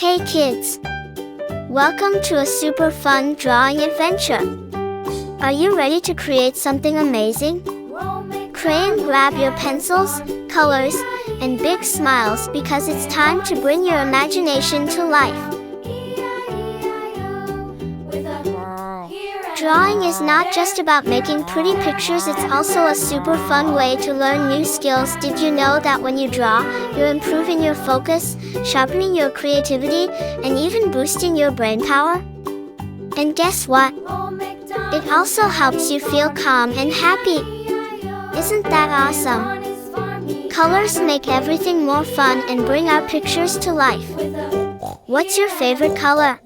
Hey kids! Welcome to a super fun drawing adventure. Are you ready to create something amazing? Pray and grab your pencils, colors, and big smiles because it's time to bring your imagination to life. Drawing is not just about making pretty pictures, it's also a super fun way to learn new skills. Did you know that when you draw, you're improving your focus, sharpening your creativity, and even boosting your brain power? And guess what? It also helps you feel calm and happy. Isn't that awesome? Colors make everything more fun and bring our pictures to life. What's your favorite color?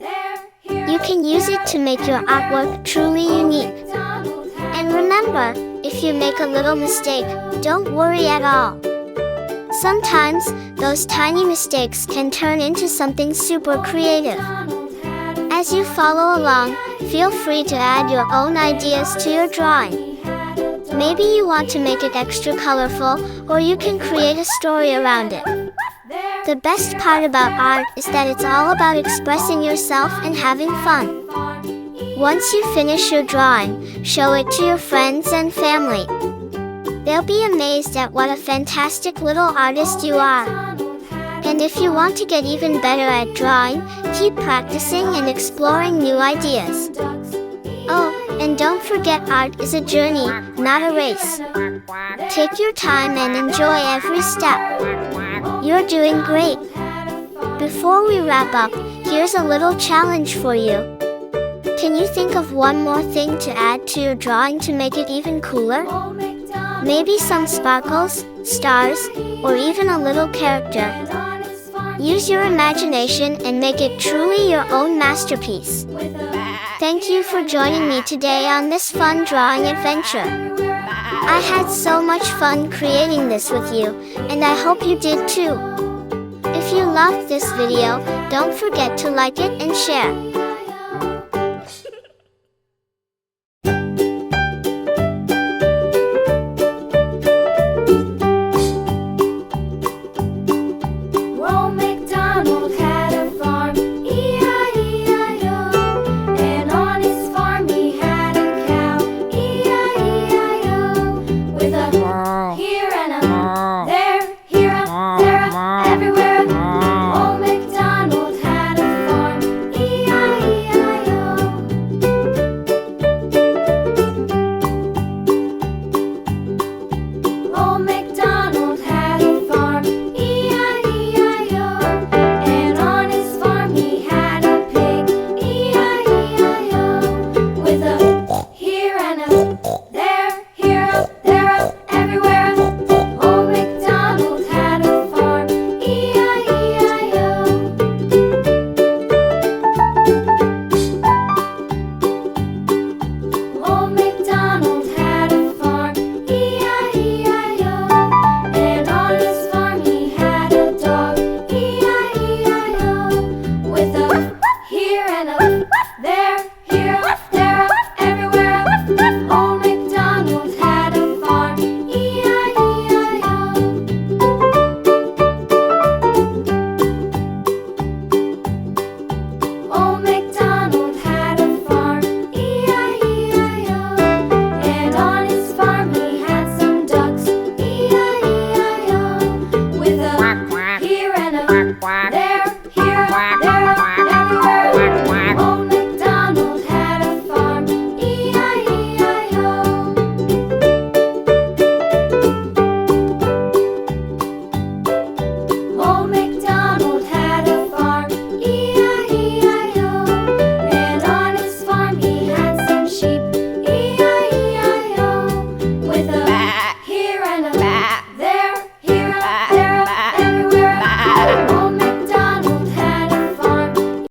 You can use it to make your artwork truly unique. And remember, if you make a little mistake, don't worry at all. Sometimes, those tiny mistakes can turn into something super creative. As you follow along, feel free to add your own ideas to your drawing. Maybe you want to make it extra colorful, or you can create a story around it. The best part about art is that it's all about expressing yourself and having fun. Once you finish your drawing, show it to your friends and family. They'll be amazed at what a fantastic little artist you are. And if you want to get even better at drawing, keep practicing and exploring new ideas. Oh, and don't forget, art is a journey, not a race. Take your time and enjoy every step. You're doing great. Before we wrap up, here's a little challenge for you. Can you think of one more thing to add to your drawing to make it even cooler? Maybe some sparkles, stars, or even a little character. Use your imagination and make it truly your own masterpiece. Thank you for joining me today on this fun drawing adventure. I had so much fun creating this with you, and I hope you did too. If you loved this video, don't forget to like it and share.